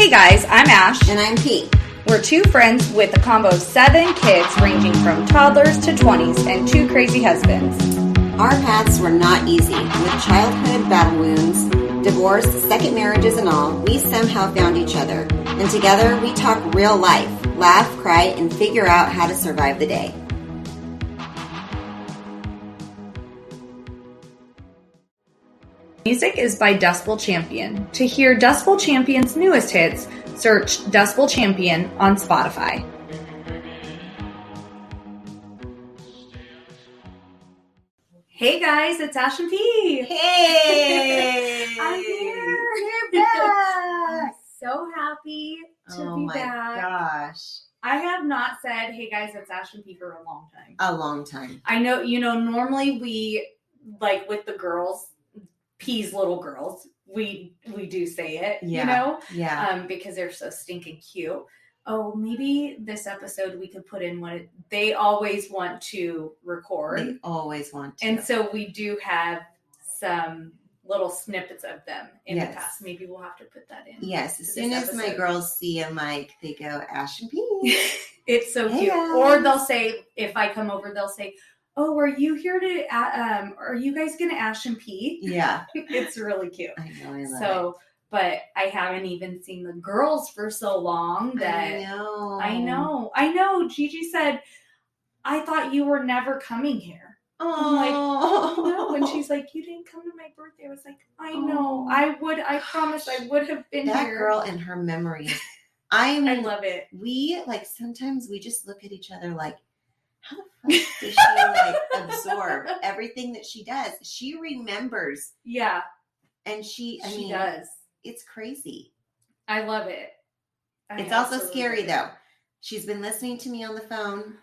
Hey guys, I'm Ash. And I'm Pete. We're two friends with a combo of 7 kids ranging from toddlers to 20s and 2 crazy husbands. Our paths were not easy. With childhood battle wounds, divorce, second marriages and all, we somehow found each other. And together we talk real life, laugh, cry, and figure out how to survive the day. Music is by Decibel Champion. To hear Decibel Champion's newest hits, search Decibel Champion on Spotify. Hey guys, it's Ash and P. Hey! I'm here. You're back! I'm so happy to be back. Oh my gosh. I have not said, hey guys, it's Ash and P for a long time. A long time. I know, normally we, like with the girls, P's little girls, we do say it, Yeah. because they're so stinking cute. Oh, maybe this episode we could put in what they always want to record. They always want to. And so we do have some little snippets of them in the past. Maybe we'll have to put that in. Yes, as soon as my girls see a mic, they go, Ash and P. It's so cute. Guys. Or they'll say, if I come over, they'll say, oh, are you here to, are you guys going to Ash and P? Yeah. It's really cute. I know, I love it. But I haven't even seen the girls for so long that I know. Gigi said, I thought you were never coming here. I'm like, no. And she's like, you didn't come to my birthday. I was like, I know. I promise I would have been that here. That girl and her memory. I love it. We, sometimes we just look at each other like, how the fuck does she, absorb everything that she does? She remembers. Yeah. And she does. It's crazy. I love it. It's also scary, though. She's been listening to me on the phone.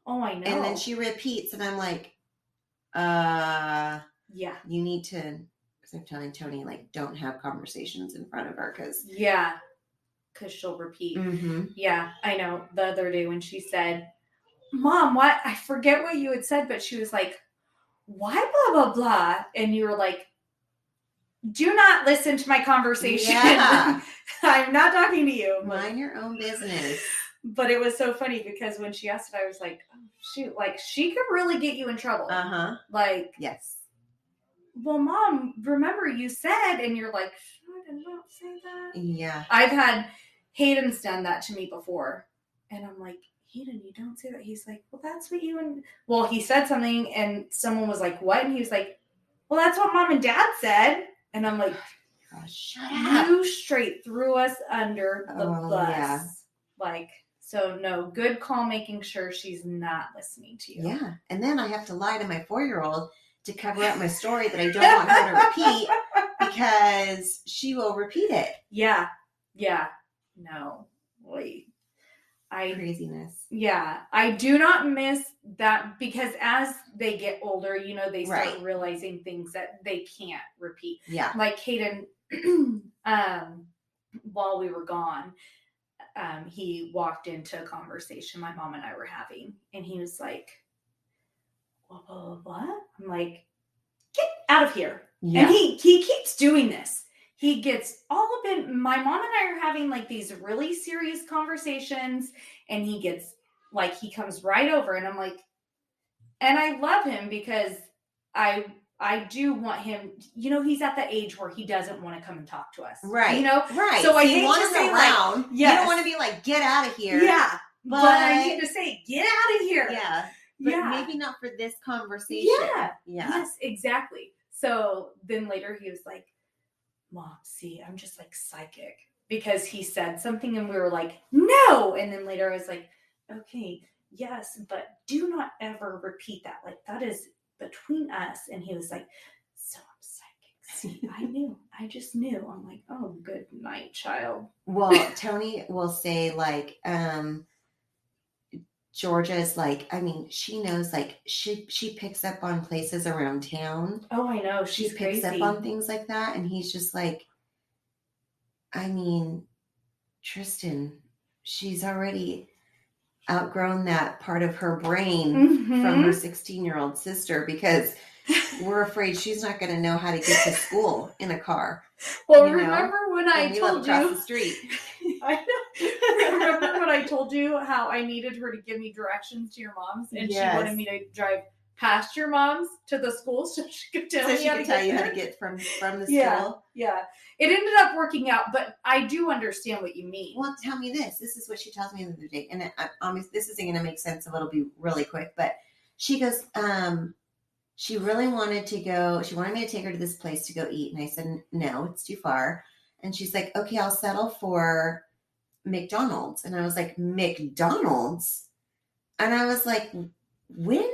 Oh, I know. And then she repeats, and I'm like, yeah. You need to, because I'm telling Tony, don't have conversations in front of her, because. Yeah. Because she'll repeat. Mm-hmm. Yeah, I know. The other day when she said, Mom, what? I forget what you had said, but she was like, why blah, blah, blah? And you were like, do not listen to my conversation. Yeah. I'm not talking to you. Mind your own business. But it was so funny because when she asked it, I was like, oh, shoot, she could really get you in trouble. Uh-huh. Yes. Well, Mom, remember you said, and you're like, should I not say that? Yeah. I've had Hayden's done that to me before. And I'm like, Hayden, you don't say that. He's like, well, that's what you and... Well, he said something, and someone was like, what? And he was like, well, that's what Mom and Dad said. And I'm like, oh, shut up. You straight threw us under the bus. Yeah. So no, good call making sure she's not listening to you. Yeah. And then I have to lie to my 4-year-old to cover up my story that I don't want her to repeat because she will repeat it. Yeah. Yeah. No. Wait. Craziness. Yeah. I do not miss that because as they get older, they start realizing things that they can't repeat. Yeah. Like Hayden, while we were gone, he walked into a conversation my mom and I were having, and he was like, what? I'm like, get out of here. Yeah. And he keeps doing this. He gets all up in, my mom and I are having these really serious conversations, and he gets he comes right over, and I'm like, and I love him because I do want him, he's at the age where he doesn't want to come and talk to us. Right. Right. So I hate to say around. Yes. You don't want to be get out of here. Yeah. But I need to say, get out of here. Yeah. But maybe not for this conversation. Yeah. Yes, exactly. So then later he was like, Mom, see, I'm just psychic, because he said something and we were like, no. And then later I was like, okay, yes, but do not ever repeat that. That is between us. And he was like, so I'm psychic. See, I knew. I just knew. I'm like, oh, good night, child. Well, Tony will say Georgia's she knows, she picks up on places around town. Oh, I know. She picks crazy. up on things like that. And he's just Tristan, she's already outgrown that part of her brain from her 16-year-old sister, because we're afraid she's not going to know how to get to school in a car. Well, remember when I told across you the street. I know. Remember when I told you how I needed her to give me directions to your mom's, and she wanted me to drive past your mom's to the school so she could tell me how to tell you how to get from the school. Yeah. It ended up working out, but I do understand what you mean. Well, tell me this. This is what she tells me the other day, and this isn't going to make sense, so it'll be really quick. But she goes, she really wanted to go. She wanted me to take her to this place to go eat, and I said, no, it's too far. And she's like, okay, I'll settle for McDonald's. And I was like, McDonald's? And I was like, when?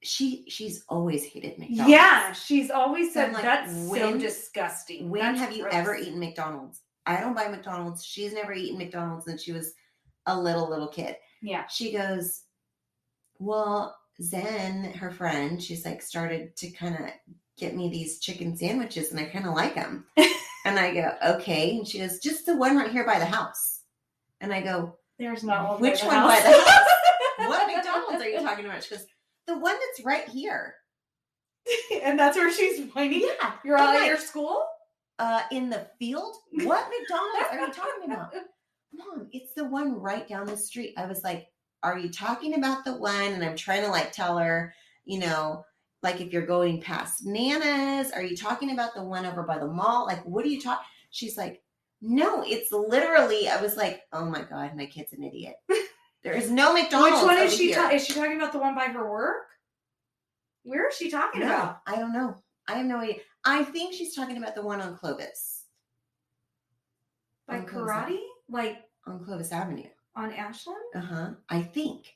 She's always hated McDonald's. Yeah, she's always said, like, that's so disgusting. When have you ever eaten McDonald's? I don't buy McDonald's. She's never eaten McDonald's since she was a little kid. Yeah. She goes, well, Zen, her friend, she's like started to kind of get me these chicken sandwiches, and I kind of like them. And I go, okay. And she goes, just the one right here by the house. And I go, there's not one. Which one by the house? What McDonald's are you talking about? She goes, the one that's right here. And that's where she's pointing? Yeah. You're out at your school? In the field? What McDonald's are you talking about? Mom, it's the one right down the street. I was like, are you talking about the one? And I'm trying to like tell her, you know, like if you're going past Nana's, are you talking about the one over by the mall? Like, what are you talking? She's like, no, it's literally, I was like, oh my God, my kid's an idiot. There is no McDonald's. Which one is she is she talking about the one by her work? Where is she talking about? I don't know. I have no idea. I think she's talking about the one on Clovis. By Karate? Like on Clovis Avenue. On Ashland? Uh-huh. I think.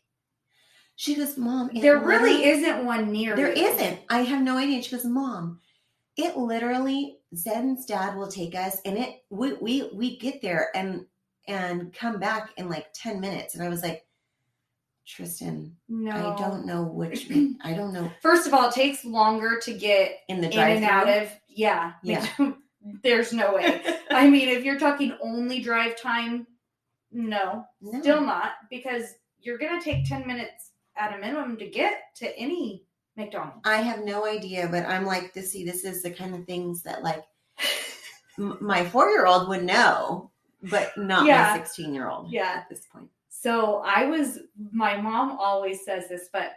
She goes, Mom, there really isn't one near There you. isn't. I have no idea. She goes, Mom, it literally, Zen's dad will take us, and we get there and come back in like 10 minutes. And I was like, Tristan, no. I don't know which, I don't know. First of all, it takes longer to get in and out of. Yeah. There's no way. I mean, if you're talking only drive time, no, still not, because you're going to take 10 minutes at a minimum to get to any McDonald's. I have no idea, but I'm like, this is the kind of things that like my 4-year-old would know, but not my 16-year-old at this point. So my mom always says this, but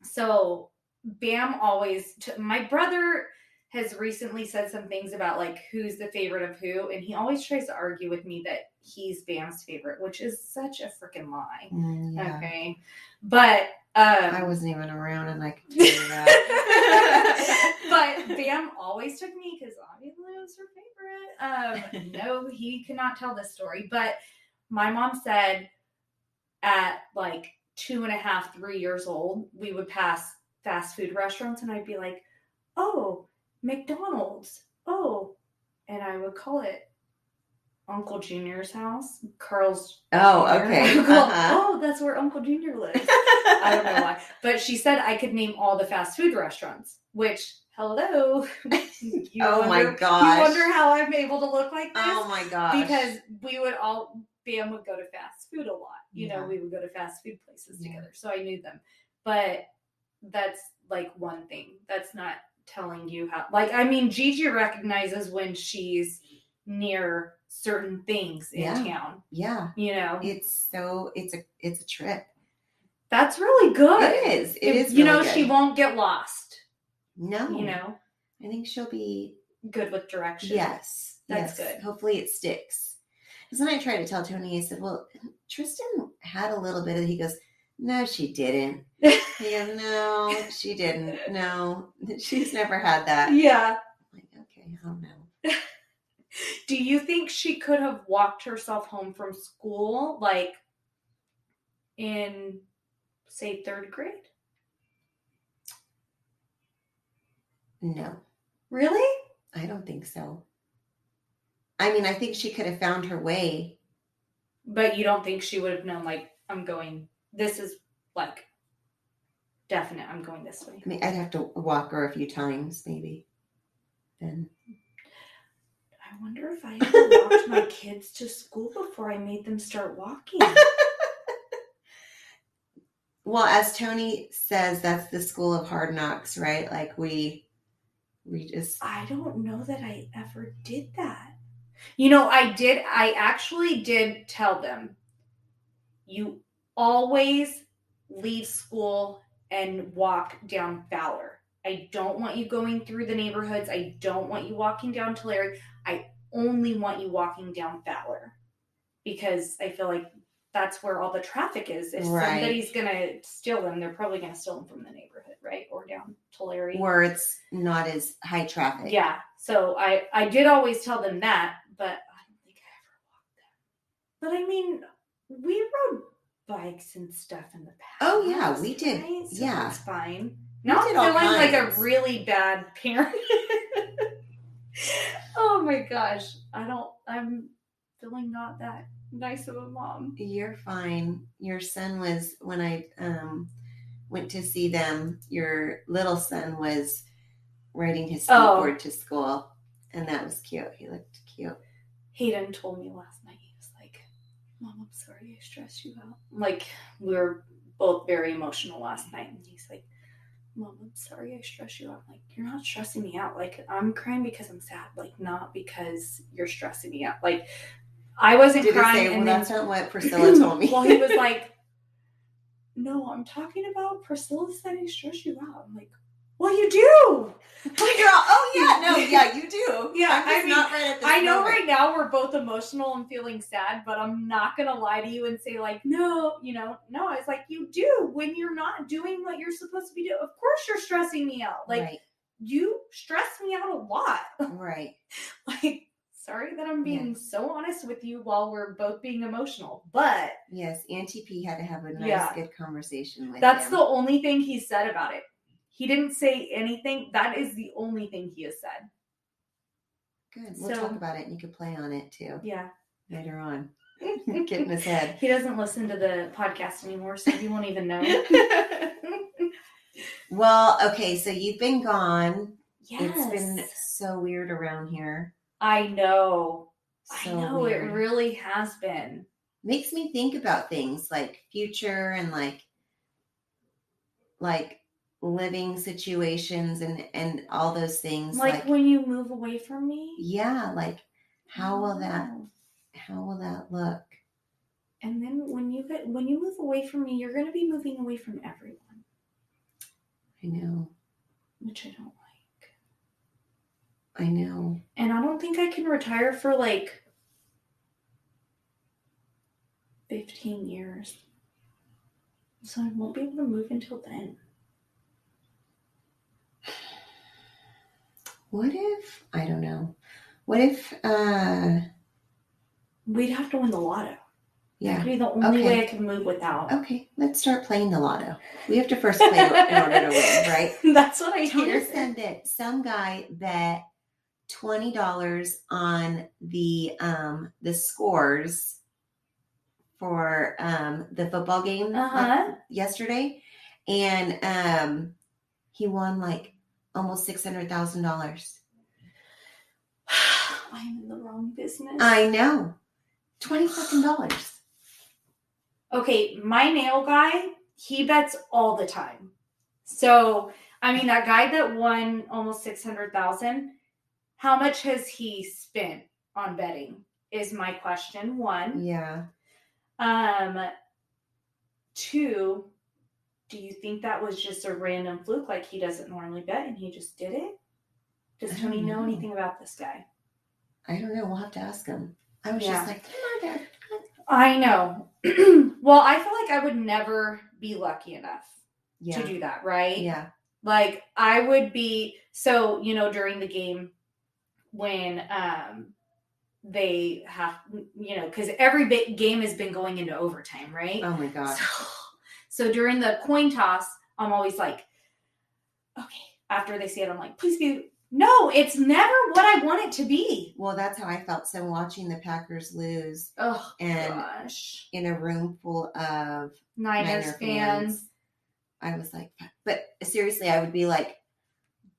so Bam always, my brother has recently said some things about like who's the favorite of who, and he always tries to argue with me that he's Bam's favorite, which is such a freaking lie. Yeah. Okay. But I wasn't even around, and I could tell you that. But Bam always took me because obviously it was her favorite. No, he could not tell this story. But my mom said at like 2.5, 3 years old, we would pass fast food restaurants, and I'd be like, oh, McDonald's. Oh, and I would call it Uncle Junior's house. Carl's. Oh, okay. Oh, that's where Uncle Junior lives. I don't know why. But she said I could name all the fast food restaurants, which, hello. My gosh. You wonder how I'm able to look like this? Oh my gosh. Because Bam would go to fast food a lot. You know, we would go to fast food places together. So I knew them. But that's like one thing. That's not telling you how, like, I mean, Gigi recognizes when she's near certain things in town. Yeah. You know, it's a trip. That's really good. It is. It is. You really know, good. she won't get lost. No. You know, I think she'll be good with direction. Yes. That's good. Hopefully it sticks. Because then I tried to tell Tony, I said, well, Tristan had a little bit of, he goes, no, she didn't. He goes, no, she didn't. No, she's never had that. Yeah. I'm like, okay, I don't know. Do you think she could have walked herself home from school, like, in, say, 3rd grade? No. Really? I don't think so. I mean, I think she could have found her way. But you don't think she would have known, like, this is, like, definite, I'm going this way. I mean, I'd have to walk her a few times, maybe. Then. I wonder if I ever walked my kids to school before I made them start walking. Well, as Tony says, that's the school of hard knocks, right? Like, we just... I don't know that I ever did that. I actually did tell them, you always leave school and walk down Fowler. I don't want you going through the neighborhoods. I don't want you walking down Tulare. I only want you walking down Fowler because I feel like that's where all the traffic is. If somebody's going to steal them, they're probably going to steal them from the neighborhood, right? Or down Tulare. Where it's not as high traffic. Yeah. So I did always tell them that, but I don't think I ever walked them. But I mean, we rode bikes and stuff in the past. Oh, yeah, we did. Right? So yeah. That's fine. Now I'm feeling like a really bad parent. Oh my gosh. I'm feeling not that nice of a mom. You're fine. Your son was, when I went to see them, your little son was riding his skateboard to school, and that was cute. He looked cute. Hayden told me last night, he was like, Mom, I'm sorry I stressed you out. Like, we were both very emotional last night, and he's like, Mom, I'm sorry I stressed you out. I'm like, you're not stressing me out. Like, I'm crying because I'm sad. Like, not because you're stressing me out. Like, I wasn't crying. Well, that's not what Priscilla told me. Well, he was like, no, I'm talking about Priscilla said I stressed you out. I'm like, well, you do. Like, girl, oh yeah, no, yeah, you do. Yeah, I know right now we're both emotional and feeling sad, but I'm not gonna lie to you and say like, no, no. It's like you do when you're not doing what you're supposed to be doing. Of course, you're stressing me out. Like you stress me out a lot. Right. Like, sorry that I'm being so honest with you while we're both being emotional, but yes, Auntie P had to have a nice, good conversation with That's him. the only thing he said about it. He didn't say anything. That is the only thing he has said. Good. We'll talk about it and you can play on it too. Yeah. Later on. Get in his head. He doesn't listen to the podcast anymore, so he won't even know. Well, okay, so you've been gone. Yes. It's been so weird around here. I know. Weird. It really has been. Makes me think about things like future and like living situations and all those things. Like when you move away from me? Yeah, like how will that look? And then when you move away from me, you're going to be moving away from everyone. I know. Which I don't like. I know. And I don't think I can retire for like 15 years. So I won't be able to move until then. What if, I don't know. What if, we'd have to win the lotto. Yeah. That could be the only way I could move without. Okay, let's start playing the lotto. We have to first play in order to win, right? That's what I hear. Tony said that some guy bet $20 on the scores for the football game yesterday, and he won like almost $600,000. I'm in the wrong business. I know. $20 Okay, my nail guy, he bets all the time. So, I mean, that guy that won almost $600,000, how much has he spent on betting? Is my question. One. Yeah. Two, do you think that was just a random fluke, like he doesn't normally bet and he just did it? Does Tony know anything about this guy? I don't know. We'll have to ask him. I was just like, come on, Dad. I know. Well, I feel like I would never be lucky enough to do that, right? Yeah. Like I would be, so, during the game when they have, because every game has been going into overtime, right? Oh my God. So during the coin toss, I'm always like, okay, after they say it, I'm like, please be, no, it's never what I want it to be. Well, that's how I felt. So watching the Packers lose gosh. In a room full of Niners fans, I was like, but seriously, I would be like,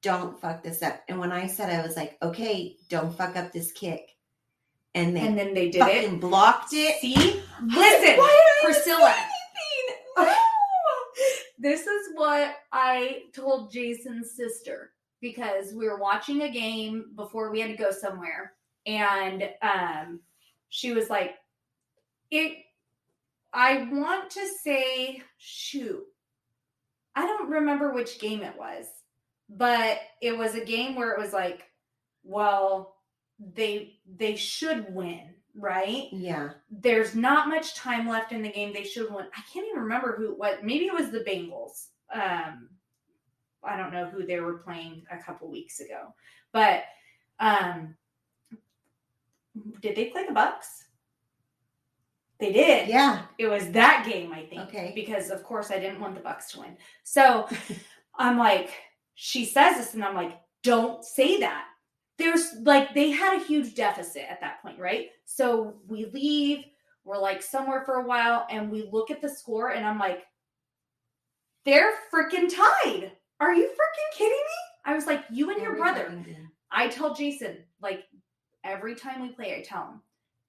don't fuck this up. And when I said, I was like, okay, don't fuck up this kick. And then they did it. Blocked it. See? Listen, Priscilla. Okay. This is what I told Jason's sister, because we were watching a game before we had to go somewhere. And she was like, I want to say, shoot, I don't remember which game it was, but it was a game where it was like, well, they should win, right? Yeah. There's not much time left in the game. They should win. I can't even remember what. Maybe it was the Bengals. I don't know who they were playing a couple weeks ago, but did they play the Bucks? They did. Yeah. It was that game, I think. Okay. Because of course I didn't want the Bucks to win. So I'm like, she says this, and I'm like, don't say that. There's like, they had a huge deficit at that point, right? So we leave, we're like somewhere for a while, and we look at the score, and I'm like, they're freaking tied. Are you freaking kidding me? I was like, you and your brother. I tell Jason, like, every time we play, I tell him,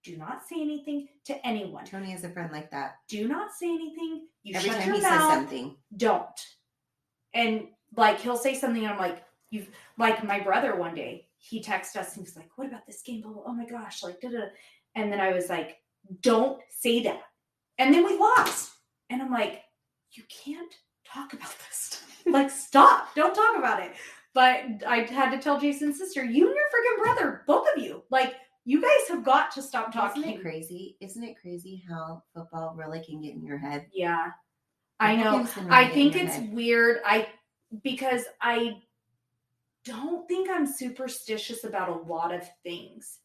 do not say anything to anyone. Tony has a friend like that. Do not say anything. You every shut time your he mouth. says something. Don't. And like, he'll say something, and I'm like, you've, like, my brother one day, he texted us and he's like, what about this game? Oh my gosh, like, da-da. And then I was like, don't say that. And then we lost. And I'm like, you can't talk about this. Like, stop. Don't talk about it. But I had to tell Jason's sister, you and your freaking brother, both of you, like, you guys have got to stop talking. Isn't it crazy? Isn't it crazy how football really can get in your head? Yeah. I know. I think it's weird. Because I don't think I'm superstitious about a lot of things,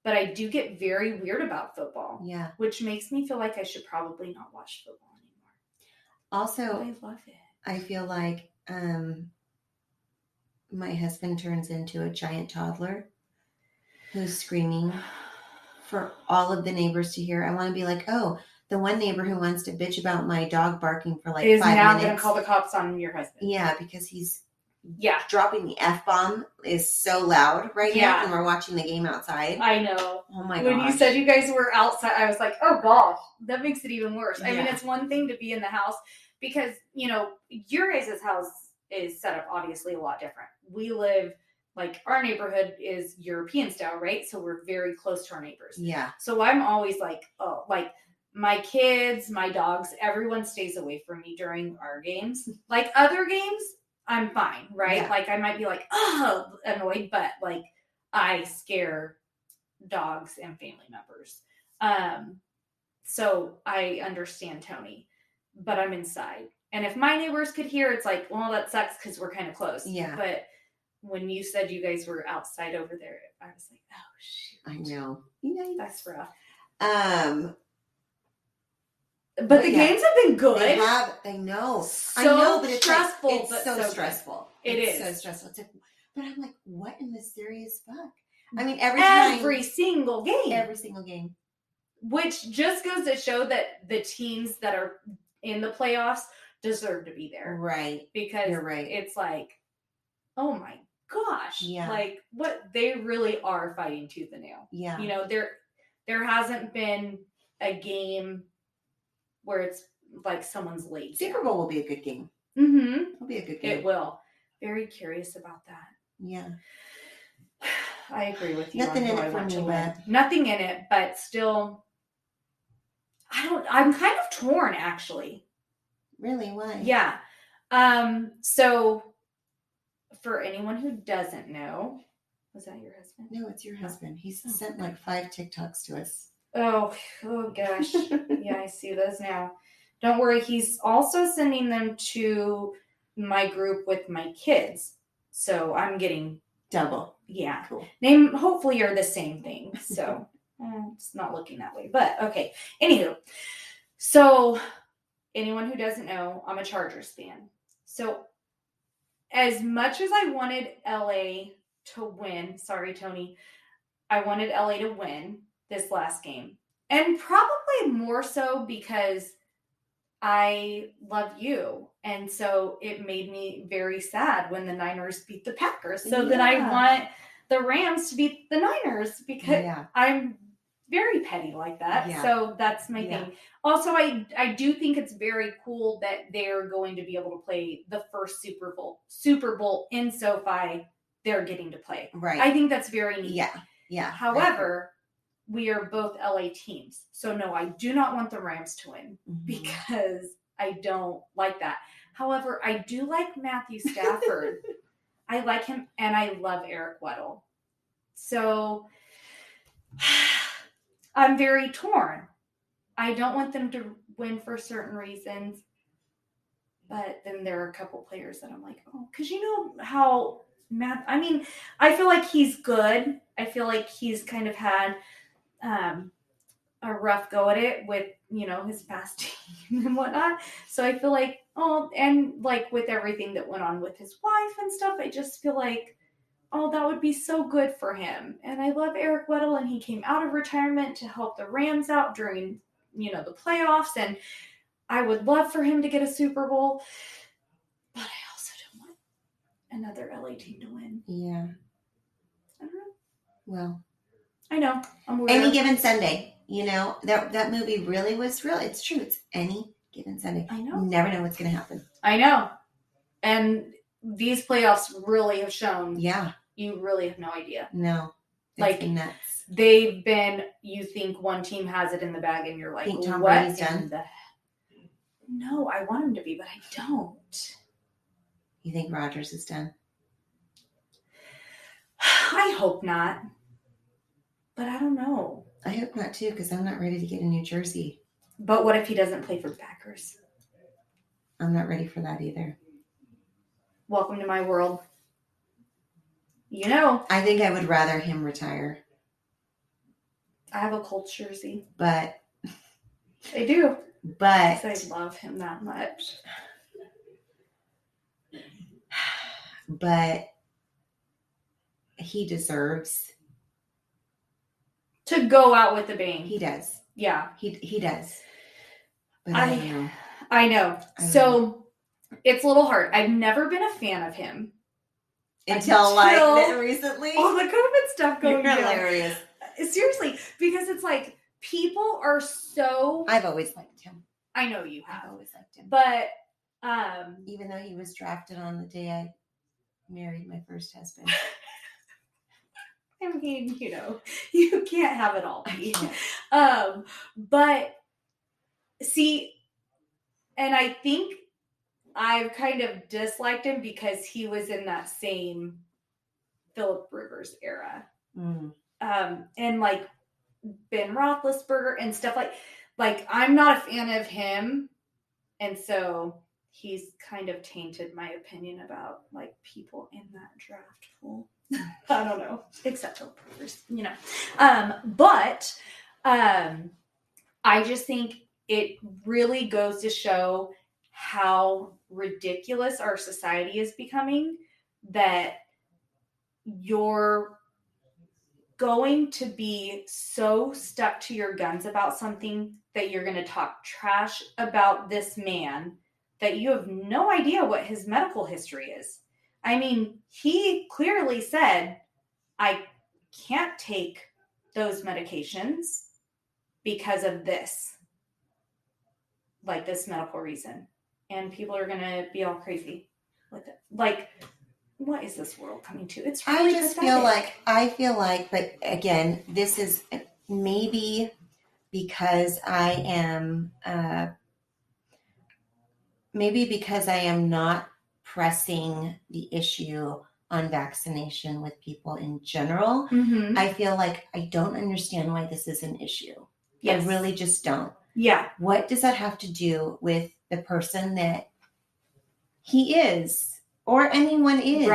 but I do get very weird about football. Yeah. Which makes me feel like I should probably not watch football anymore. Also, but I love it. I feel like my husband turns into a giant toddler who's screaming for all of the neighbors to hear. I want to be like, oh, the one neighbor who wants to bitch about my dog barking for like 5 minutes. Is now going to call the cops on your husband. Yeah, because he's dropping the F-bomb is so loud right now, and we're watching the game outside. I know. Oh my god. When you said you guys were outside, I was like, oh gosh, that makes it even worse. I mean, it's one thing to be in the house because, you know, your guys' house is set up obviously a lot different. We live, like, our neighborhood is European style, right? So we're very close to our neighbors. Yeah. So I'm always like, oh, like, my kids, my dogs, everyone stays away from me during our games. Like, other games, I'm fine, right? Yeah. Like, I might be like, oh, annoyed, but like, I scare dogs and family members. So I understand Tony, but I'm inside. And if my neighbors could hear, it's like, well, that sucks because we're kind of close. Yeah. But when you said you guys were outside over there, I was like, oh, shoot. I know. Yeah, that's rough. But the games have been good. They know. So I know, but it's stressful. It's so stressful. It's so stressful. It's like, but I'm like, what in the serious fuck? I mean, every single game. Which just goes to show that the teams that are in the playoffs deserve to be there. Right. Because you're right. It's like, oh my gosh. Yeah. Like, what, they really are fighting tooth and nail. Yeah. You know, there hasn't been a game where it's like someone's late. Super Bowl will be a good game. Mm-hmm. It'll be a good game. It will. Very curious about that. Yeah. I agree with you. Nothing in it for me, but nothing in it, but still, I'm kind of torn, actually. Really? Why? Yeah. So for anyone who doesn't know, was that your husband? No, it's your husband. He's sent like 5 TikToks to us. Oh gosh. Yeah, I see those now. Don't worry. He's also sending them to my group with my kids. So I'm getting double. Yeah. Cool. Name hopefully are the same thing. So it's not looking that way, but okay. Anywho, so anyone who doesn't know, I'm a Chargers fan. So as much as I wanted LA to win, sorry, Tony, I wanted LA to win this last game. And probably more so because I love you. And so it made me very sad when the Niners beat the Packers. So then I want the Rams to beat the Niners because I'm very petty like that. Yeah. So that's my thing. Also, I do think it's very cool that they're going to be able to play the first Super Bowl in SoFi they're getting to play. Right. I think that's very neat. Yeah. Yeah. However, we are both LA teams. So no, I do not want the Rams to win because I don't like that. However, I do like Matthew Stafford. I like him, and I love Eric Weddle. So I'm very torn. I don't want them to win for certain reasons. But then there are a couple players that I'm like, oh, because you know how I feel like he's good. I feel like he's kind of had a rough go at it with, you know, his past team and whatnot. So I feel like, and like with everything that went on with his wife and stuff, I just feel like, that would be so good for him. And I love Eric Weddle, and he came out of retirement to help the Rams out during, you know, the playoffs. And I would love for him to get a Super Bowl, but I also don't want another LA team to win. Yeah. I don't know. Well, I know. I'm weird. Any Given Sunday. You know, that movie really was real. It's true. It's Any Given Sunday. I know. You never know what's going to happen. I know. And these playoffs really have shown. Yeah. You really have no idea. No. It's like nuts. They've been, you think one team has it in the bag and you're like, think Tom what Brady's done? No, I want him to be, but I don't. You think Rodgers is done? I hope not. But I don't know. I hope not too, because I'm not ready to get a new jersey. But what if he doesn't play for the Packers? I'm not ready for that either. Welcome to my world. You know. I think I would rather him retire. I have a Colts jersey. But. I do. But. I love him that much. But. He deserves. To go out with a bang. He does. Yeah. He does. But I don't know. I know. So, it's a little hard. I've never been a fan of him. Until like recently. All the COVID stuff going on. Hilarious. Seriously, because it's like people are so. I've always liked him. I know you have. I've always liked him. But even though he was drafted on the day I married my first husband. I mean, you know, you can't have it all. But see, and I think I've kind of disliked him because he was in that same Phillip Rivers era. And like Ben Roethlisberger and stuff like I'm not a fan of him. And so he's kind of tainted my opinion about like people in that draft pool. I don't know, except Phillip Rivers, you know. But I just think it really goes to show how ridiculous our society is becoming, that you're going to be so stuck to your guns about something that you're going to talk trash about this man that you have no idea what his medical history is. I mean, he clearly said, I can't take those medications because of this, like this medical reason. And people are going to be all crazy with it. Like, what is this world coming to? It's really I feel like, but again, this is maybe because I am not pressing the issue on vaccination with people in general. Mm-hmm. I feel like I don't understand why this is an issue. Yes. I really just don't. Yeah. What does that have to do with the person that he is or anyone is?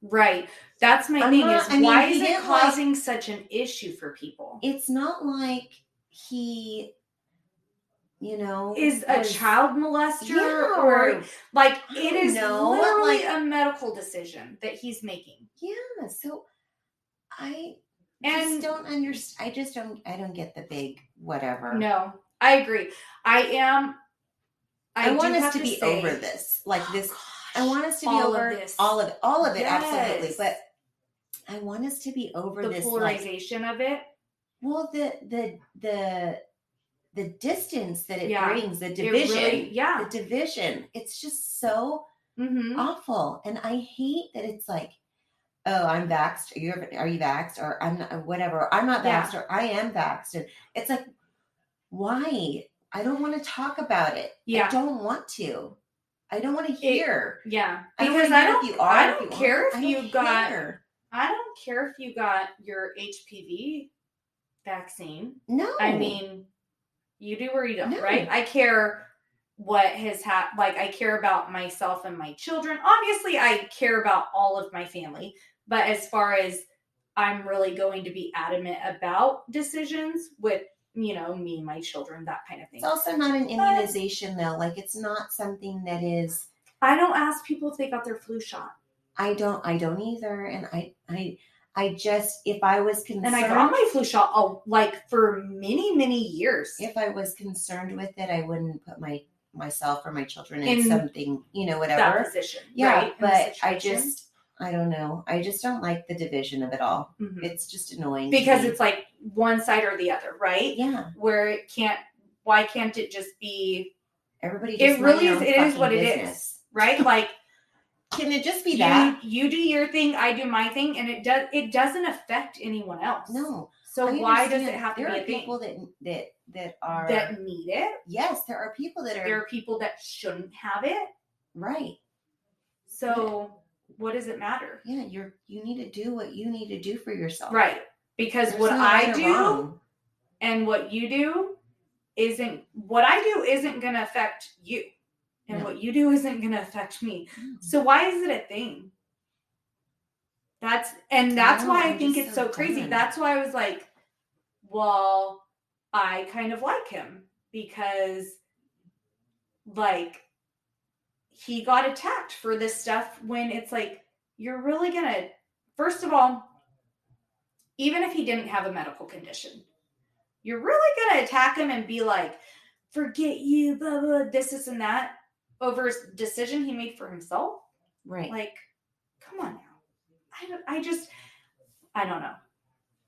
Right. That's my thing. Why is it causing such an issue for people? It's not like he, you know, is a child molester or like it is literally a medical decision that he's making. Yeah. So I don't understand. I don't get the big whatever. No, I agree. I want us to be over this. Like this. Gosh, I want us to be over all of it. Yes. Absolutely. But I want us to be over this polarization of it. Well, the distance that it brings, the division, the division. It's just so awful. And I hate that it's like, oh, I'm vaxxed. Are you vaxxed? Or I'm not, whatever. I'm not vaxxed, or I am vaxxed. And it's like, why? I don't want to talk about it. Yeah. I don't want to. I don't want to hear. Yeah. Because Because I don't care if you got your HPV vaccine. No. I mean, you do or you don't, No. right? I care what has happened. Like, I care about myself and my children. Obviously, I care about all of my family. But as far as I'm really going to be adamant about decisions with, me and my children, that kind of thing. It's also not an immunization, though. Like, it's not something that is. I don't ask people if they got their flu shot. I don't either. And I just, if I was concerned. And I got my flu shot like for many, many years. If I was concerned with it, I wouldn't put myself or my children in something, whatever. That position. Yeah, right? But I don't know. I just don't like the division of it all. Mm-hmm. It's just annoying. Because it's like one side or the other, right? Yeah. Where why can't it just be everybody just it is what business. It is. Right? Like, can it just be that? You do your thing, I do my thing, and it doesn't affect anyone else. No. So why does it have to be a thing? There are people that need it. Yes, there are people that are. There are people that shouldn't have it. Right. So what does it matter? Yeah, you need to do what you need to do for yourself. Right. Because There's what no I do wrong. And what you do isn't going to affect you. And No. what you do isn't going to affect me. No. So why is it a thing? That's why I think it's so crazy. That's why I was like, well, I kind of like him because, like, he got attacked for this stuff when it's like, you're really going to, first of all, even if he didn't have a medical condition, you're really going to attack him and be like, forget you, blah, blah, this and that, over his decision he made for himself. Right. Like, come on now. I don't know.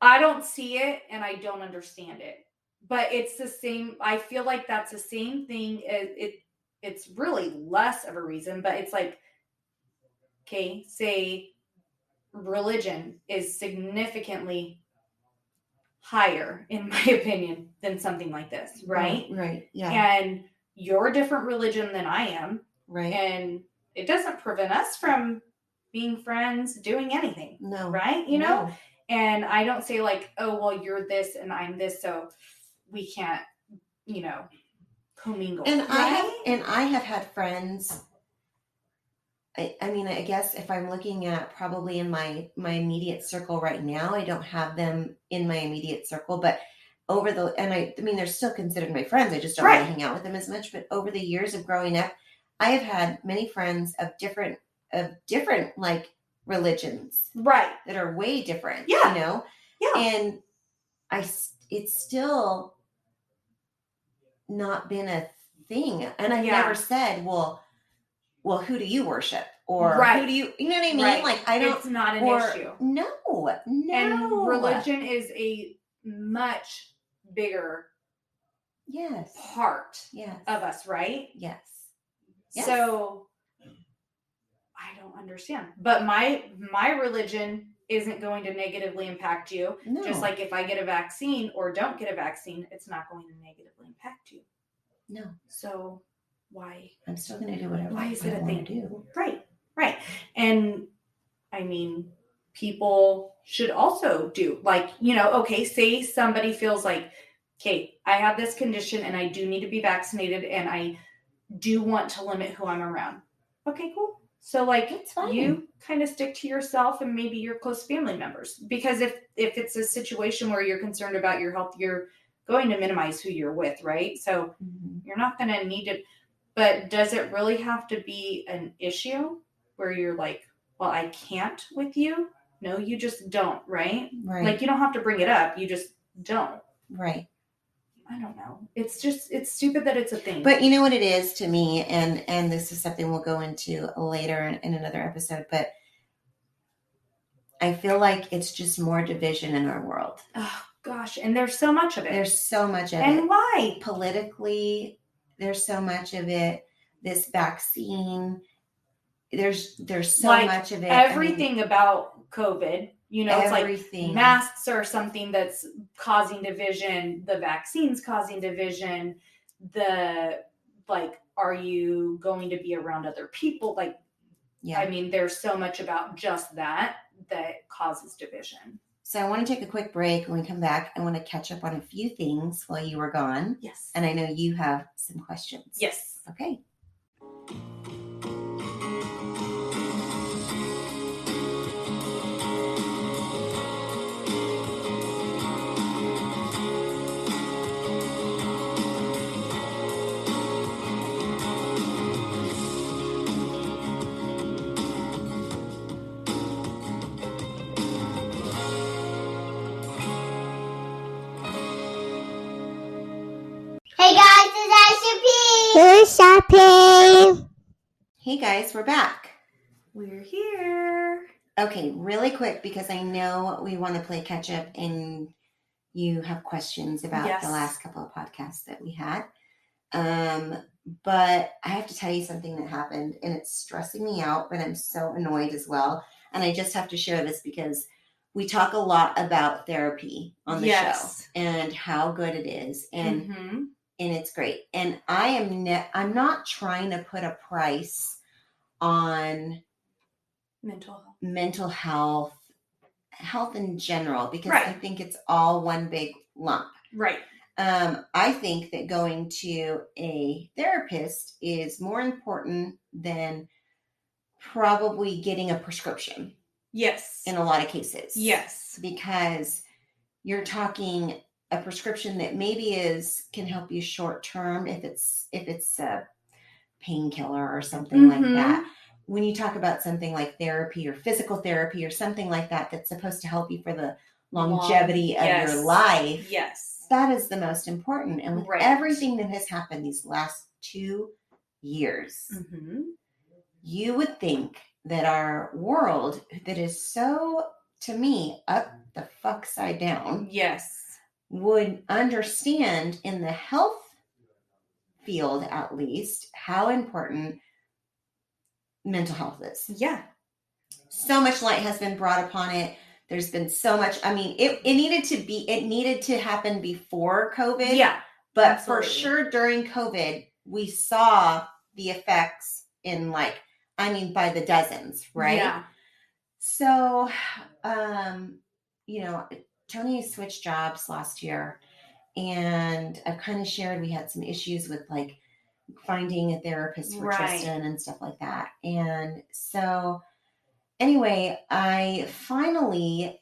I don't see it and I don't understand it. But it's the same. I feel like that's the same thing. It's really less of a reason, but it's like, okay, say religion is significantly higher, in my opinion, than something like this, right? Right. Yeah. And you're a different religion than I am. Right. And it doesn't prevent us from being friends, doing anything. No. Right? You know? And I don't say like, oh, well, you're this and I'm this, so we can't, commingle. And right? I have had friends. I mean, I guess if I'm looking at probably in my immediate circle right now, I don't have them in my immediate circle, but I mean, they're still considered my friends. I just don't really hang out with them as much. But over the years of growing up, I have had many friends of different like religions, right? That are way different, Yeah. And it's still not been a thing, and I've never said, well, who do you worship? Or who do you know what I mean? Right. Like, I don't. It's not an issue. No. And religion is a much bigger part of us, right? Yes. So I don't understand. But my religion isn't going to negatively impact you. No. Just like if I get a vaccine or don't get a vaccine, it's not going to negatively impact you. No. So why? I'm still going to do whatever I want to do. Right. And I mean, people should also do, like, okay, say somebody feels like, okay, I have this condition and I do need to be vaccinated and I do want to limit who I'm around. Okay, cool. So like, you kind of stick to yourself and maybe your close family members, because if it's a situation where you're concerned about your health, you're going to minimize who you're with, right? So you're not going to need to, but does it really have to be an issue where you're like, well, I can't with you? No, you just don't, right? Right. Like, you don't have to bring it up. You just don't. Right. I don't know. It's stupid that it's a thing. But you know what it is to me, and this is something we'll go into later in another episode, but I feel like it's just more division in our world. Oh, gosh. And there's so much of it. There's so much of it. And why? Politically, there's so much of it. This vaccine, there's so much of it. Everything about COVID. You know, Everything. It's like masks are something that's causing division. The vaccine's causing division. Are you going to be around other people? I mean, there's so much about just that causes division. So I want to take a quick break. When we come back, I want to catch up on a few things while you were gone. Yes. And I know you have some questions. Yes. Okay. Hey guys, it's Shopping. Hey guys, we're back. We're here. Okay, really quick because I know we want to play catch up and you have questions about the last couple of podcasts that we had. But I have to tell you something that happened and it's stressing me out, but I'm so annoyed as well. And I just have to share this because we talk a lot about therapy on the show and how good it is. And and it's great. And I'm not trying to put a price on mental health in general, because I think it's all one big lump. Right. I think that going to a therapist is more important than probably getting a prescription. Yes. In a lot of cases. Yes. Because you're talking a prescription that maybe can help you short term if it's a painkiller or something like that. When you talk about something like therapy or physical therapy or something like that that's supposed to help you for the longevity of your life, that is the most important. And with everything that has happened these last 2 years, you would think that our world that is so, to me, up the fuck side down, would understand in the health field, at least, how important mental health is. Yeah. So much light has been brought upon it. There's been so much. I mean, it needed to happen before COVID. Yeah. But absolutely. For sure during COVID, we saw the effects in by the dozens, right? Yeah. So, Tony switched jobs last year, and I've kind of shared we had some issues with finding a therapist for Tristan and stuff like that. And so anyway, I finally,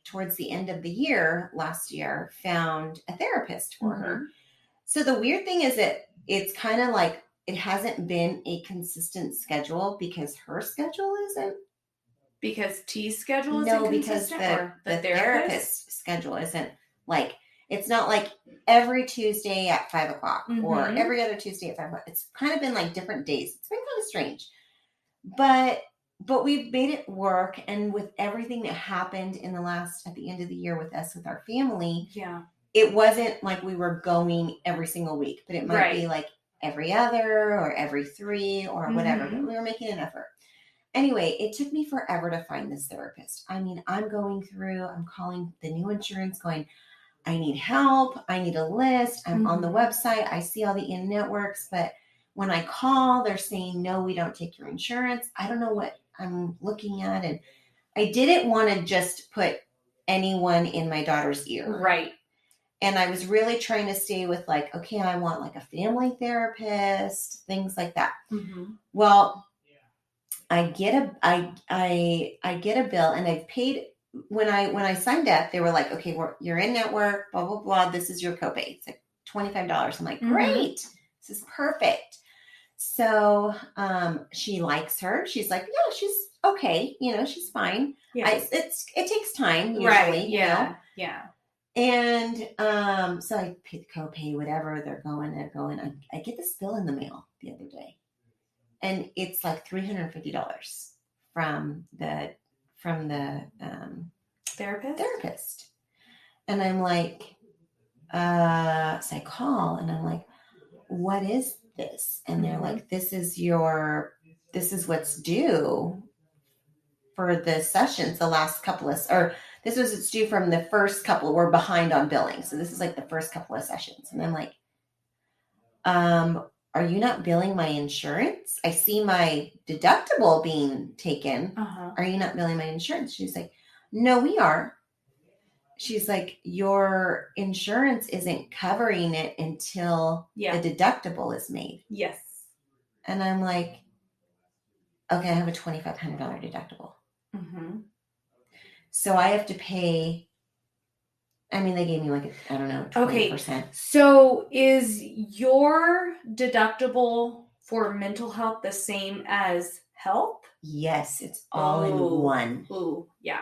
towards the end of the year last year, found a therapist for her. So the weird thing is that it's kind of it hasn't been a consistent schedule because her schedule isn't. Because T's schedule isn't No, because consistent, the therapist schedule isn't it's not every Tuesday at 5:00 or every other Tuesday at 5:00. It's kind of been different days. It's been kind of strange, but we've made it work. And with everything that happened at the end of the year with our family, it wasn't we were going every single week, but it might be every other or every 3 or whatever. But we were making an effort. Anyway, it took me forever to find this therapist. I mean, I'm calling the new insurance going, I need help. I need a list. I'm on the website. I see all the in-networks, but when I call, they're saying, no, we don't take your insurance. I don't know what I'm looking at. And I didn't want to just put anyone in my daughter's ear. Right. And I was really trying to stay with okay, I want a family therapist, things like that. Well, I get a bill, and I've paid. When I signed up, they were okay, you're in network, blah blah blah. This is your copay. It's $25. I'm like, great, this is perfect. So she likes her. She's like, yeah, she's okay. She's fine. Yeah. It takes time usually. Right. Yeah. Yeah. And so I pay the copay, whatever. They're going. I get this bill in the mail the other day. And it's $350 from the therapist. And I'm so I call and I'm like, what is this? And they're like, this is what's due. for the sessions, the last couple of, or this was it's due from the first couple. We're behind on billing. So this is like the first couple of sessions. And I'm like, are you not billing my insurance? I see my deductible being taken. Are you not billing my insurance? She's like, no, we are. She's like, your insurance isn't covering it until the deductible is made. Yes. And I'm like, okay, I have a $2,500 deductible. So I have to pay. I mean, they gave me like, I don't know, 20%. Okay. So is your deductible for mental health the same as health? Yes, it's all in one. Ooh, yeah.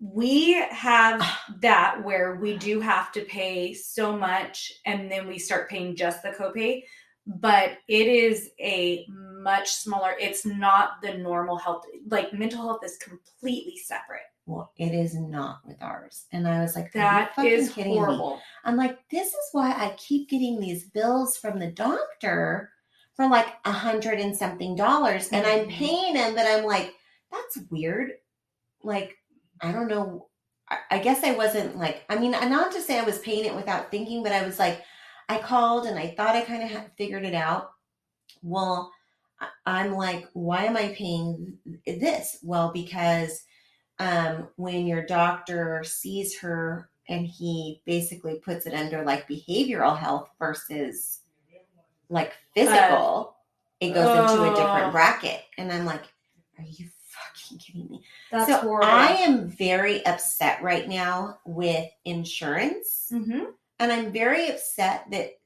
We have that where we do have to pay so much and then we start paying just the copay, but it is a much smaller, it's not the normal health, like mental health is completely separate. Well, it is not with ours. And I was like, that is horrible. I'm like, this is why I keep getting these bills from the doctor for like $100 and something. And I'm paying them, but I'm like, that's weird. Like, I don't know. I guess I wasn't like, I mean, not to say I was paying it without thinking, but I was like, I called and I thought I kind of had figured it out. Well, I'm like, why am I paying this? Well, because when your doctor sees her and he basically puts it under like behavioral health versus like physical, it goes into a different bracket. And I'm like, are you fucking kidding me? That's horrible. I am very upset right now with insurance. And I'm very upset that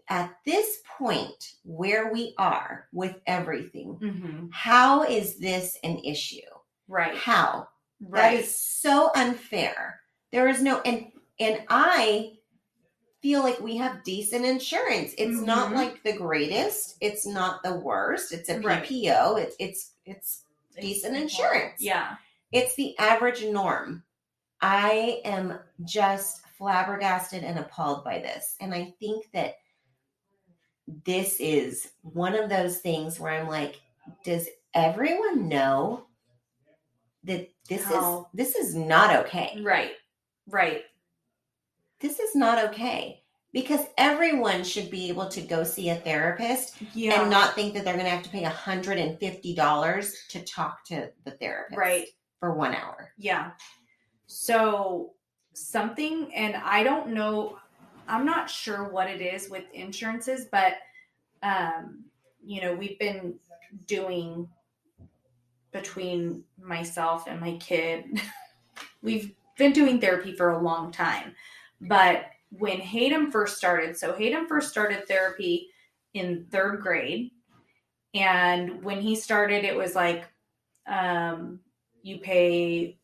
at this point where we are with everything, how is this an issue? Right. How? Right. That is so unfair. There is no, and I feel like we have decent insurance. It's not like the greatest. It's not the worst. It's a PPO. It's decent insurance. Yeah. It's the average norm. I am just flabbergasted and appalled by this. And I think that this is one of those things where I'm like, does everyone know that this is not okay? Right. This is not okay because everyone should be able to go see a therapist and not think that they're going to have to pay $150 to talk to the therapist for 1 hour. Yeah. So something, and I don't know, I'm not sure what it is with insurances, but, we've been doing between myself and my kid, we've been doing therapy for a long time. But when Hayden first started therapy in 3rd grade. And when he started, it was like, you pay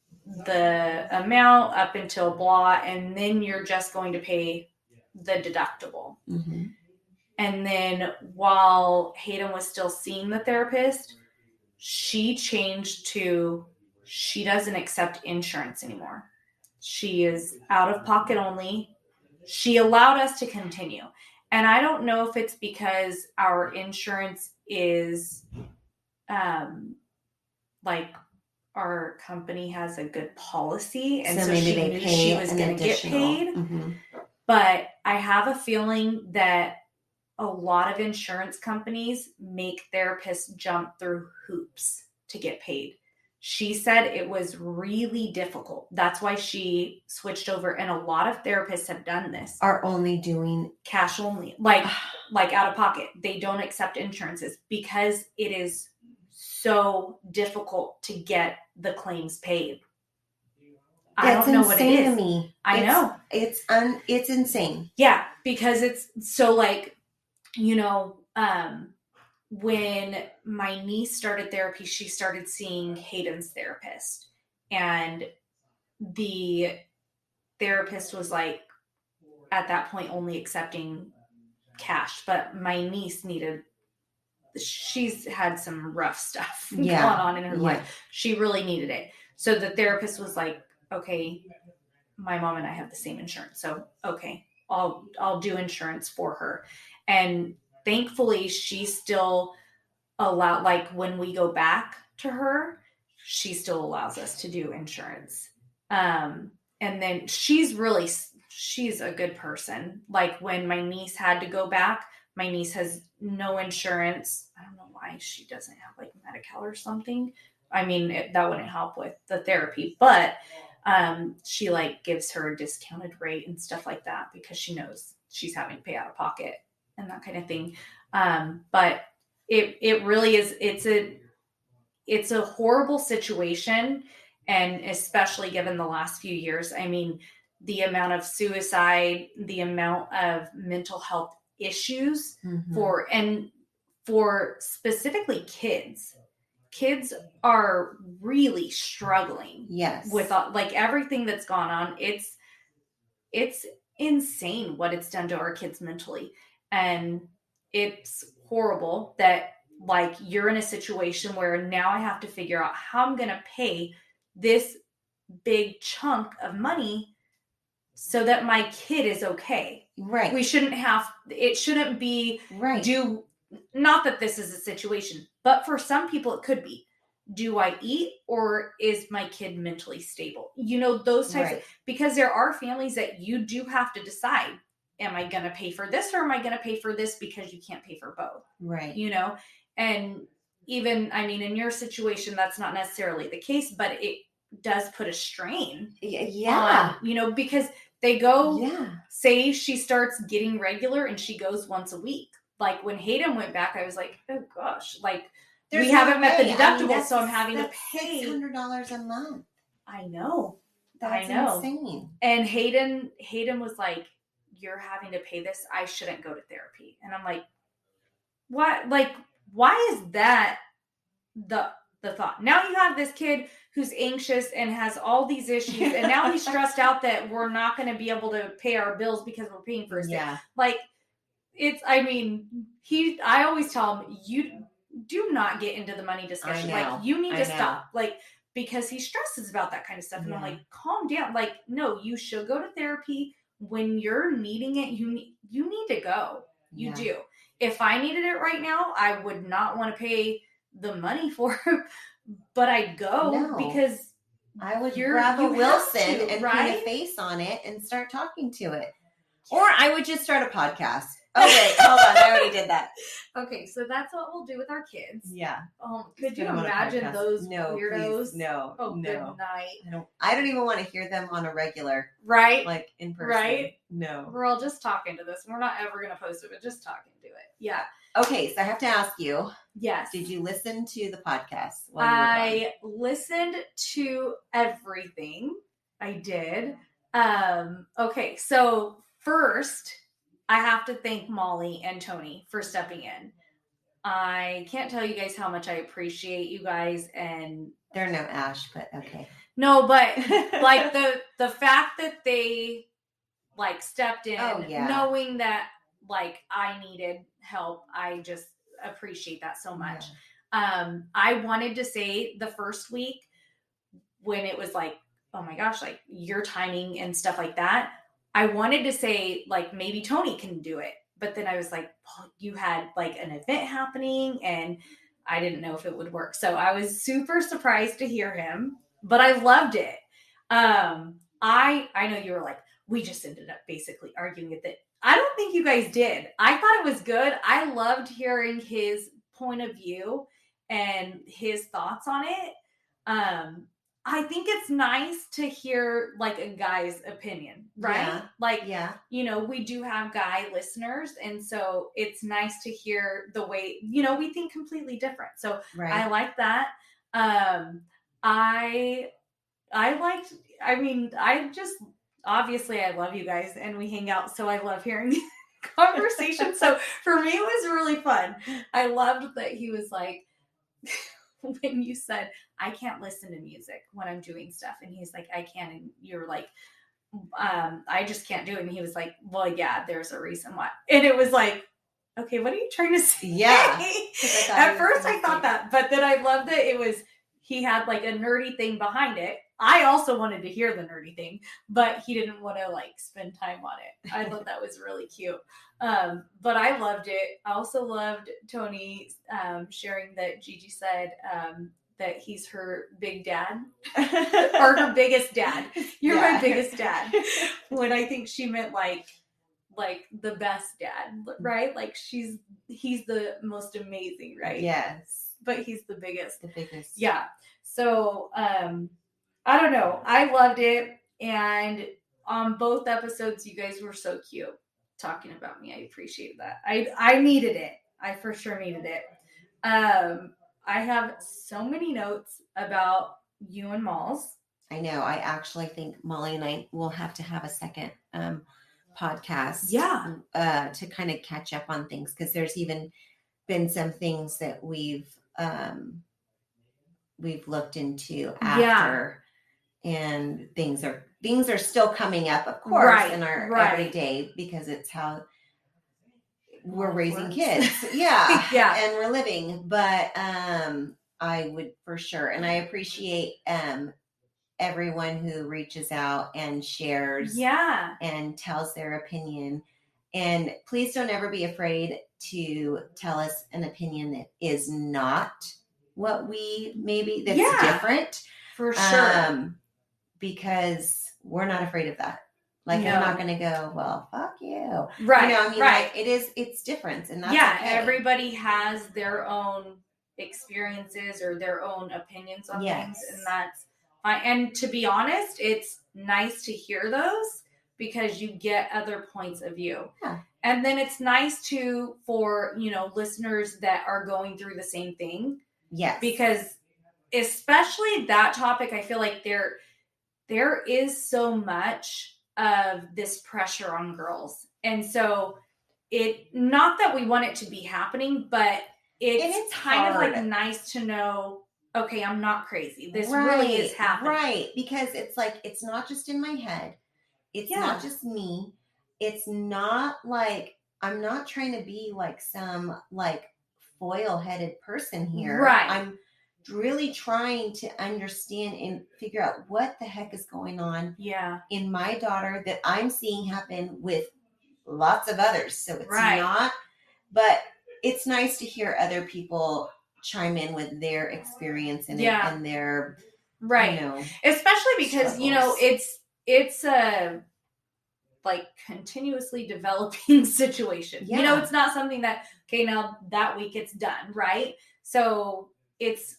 the amount up until blah, and then you're just going to pay the deductible. And then while Hayden was still seeing the therapist, she changed to, she doesn't accept insurance anymore. She is out of pocket only. She allowed us to continue. And I don't know if it's because our insurance is, like our company has a good policy. And so she knew she was going to get paid. But I have a feeling that a lot of insurance companies make therapists jump through hoops to get paid. She said it was really difficult. That's why she switched over. And a lot of therapists have done this. Are only doing cash only, like out of pocket. They don't accept insurances because it is so difficult to get the claims paid. I don't know what it is. To me. I know. It's insane. Yeah, because it's so like, when my niece started therapy, she started seeing Hayden's therapist. And the therapist was like, at that point, only accepting cash. But my niece she's had some rough stuff going on in her life. She really needed it. So the therapist was like, okay, my mom and I have the same insurance. So, okay, I'll do insurance for her. And thankfully, she still allowed, like when we go back to her, she still allows us to do insurance. And then she's a good person. Like when my niece had to go back, my niece has no insurance. I don't know why she doesn't have like Medi-Cal or something. I mean, that wouldn't help with the therapy, but she like gives her a discounted rate and stuff like that because she knows she's having to pay out of pocket and that kind of thing. But it really is, it's a horrible situation. And especially given the last few years, I mean, the amount of suicide, the amount of mental health issues for specifically kids are really struggling. Yes. With like everything that's gone on. It's insane what it's done to our kids mentally. And it's horrible that like you're in a situation where now I have to figure out how I'm going to pay this big chunk of money so that my kid is okay. Right. It shouldn't be right. Not that this is a situation, but for some people it could be. Do I eat or is my kid mentally stable? You know, those types of, because there are families that you do have to decide, am I going to pay for this or am I going to pay for this because you can't pay for both? Right. You know, and even, I mean, in your situation, that's not necessarily the case, but it does put a strain. Yeah. On, you know, because they go, say she starts getting regular and she goes once a week. Like when Hayden went back, I was like, oh gosh, like, we haven't met the deductible, so I'm having to pay $600 a month. I know. That's insane. And Hayden was like, you're having to pay this. I shouldn't go to therapy. And I'm like, what? Like, why is that the thought? Now you have this kid who's anxious and has all these issues, and now he's stressed out that we're not going to be able to pay our bills because we're paying for his day. Like, I always tell him, you do not get into the money discussion. Like, you need to stop. Like, because he stresses about that kind of stuff. And I'm like, calm down. Like, no, you should go to therapy when you're needing it. You need to go. You do. If I needed it right now, I would not want to pay the money for it, but I'd go because I would grab a Wilson and put a face on it and start talking to it. Or I would just start a podcast. Oh, wait, hold on. I already did that. Okay, so that's what we'll do with our kids. Yeah. Could you imagine those weirdos? Please, no. Oh, no. Good night. I don't even want to hear them on a regular. Right? Like in person. Right? No. We're all just talking to this. We're not ever going to post it, but just talking to it. Yeah. Okay, so I have to ask you. Yes. Did you listen to the podcast while you were gone? Listened to everything. I did. Okay, so first, I have to thank Molly and Tony for stepping in. I can't tell you guys how much I appreciate you guys, and they're no Ash, but okay. No, but like the fact that they like stepped in, knowing that like I needed help, I just appreciate that so much. I wanted to say the first week when it was like, oh my gosh, like your timing and stuff like that, I wanted to say like maybe Tony can do it, but then I was like, well, you had like an event happening and I didn't know if it would work. So I was super surprised to hear him, but I loved it. I know you were like, we just ended up basically arguing with it. I don't think you guys did. I thought it was good. I loved hearing his point of view and his thoughts on it. I think it's nice to hear like a guy's opinion, right? You know, we do have guy listeners. And so it's nice to hear the way, you know, we think completely different. So I like that. Obviously I love you guys and we hang out. So I love hearing conversation. So for me, it was really fun. I loved that he was like, when you said, I can't listen to music when I'm doing stuff. And he's like, I can. And you're like, I just can't do it. And he was like, well, yeah, there's a reason why. And it was like, okay, what are you trying to say? Yeah. At first I thought that, but then I loved that he had like a nerdy thing behind it. I also wanted to hear the nerdy thing, but he didn't want to like spend time on it. I thought that was really cute. But I loved it. I also loved Tony sharing that Gigi said that he's her big dad or her biggest dad. You're my biggest dad. When I think she meant like the best dad, right? Like he's the most amazing, right? Yes. But he's the biggest. The biggest. Yeah. So, I don't know. I loved it. And on both episodes, you guys were so cute talking about me. I appreciate that. I needed it. I for sure needed it. I have so many notes about you and Malls. I know. I actually think Molly and I will have to have a second podcast. Yeah. To kind of catch up on things, because there's even been some things that we've looked into after, and things are still coming up, of course, in our everyday, because it's how we're raising kids. Yeah. And we're living. But I would for sure, and I appreciate everyone who reaches out and shares and tells their opinion. And please don't ever be afraid to tell us an opinion that is not what we that's different. For sure. Because we're not afraid of that. Like, I'm not going to go, well, fuck you. Right. You know, I mean, like, it's different. And that's okay. Everybody has their own experiences or their own opinions on things. And that's fine. And to be honest, it's nice to hear those, because you get other points of view. Yeah. And then it's nice for, listeners that are going through the same thing. Yes. Because especially that topic, I feel like there is so much of this pressure on girls. And so not that we want it to be happening, but it's kind of like nice to know, okay, I'm not crazy. This really is happening. Right. Because it's like, it's not just in my head. It's not just me. It's not like, I'm not trying to be like some like foil-headed person here. Right. I'm really trying to understand and figure out what the heck is going on in my daughter that I'm seeing happen with lots of others. So it's not, but it's nice to hear other people chime in with their experience and their, especially because, struggles. It's a like continuously developing situation. Yeah. It's not something that, okay, now that week it's done. Right. So it's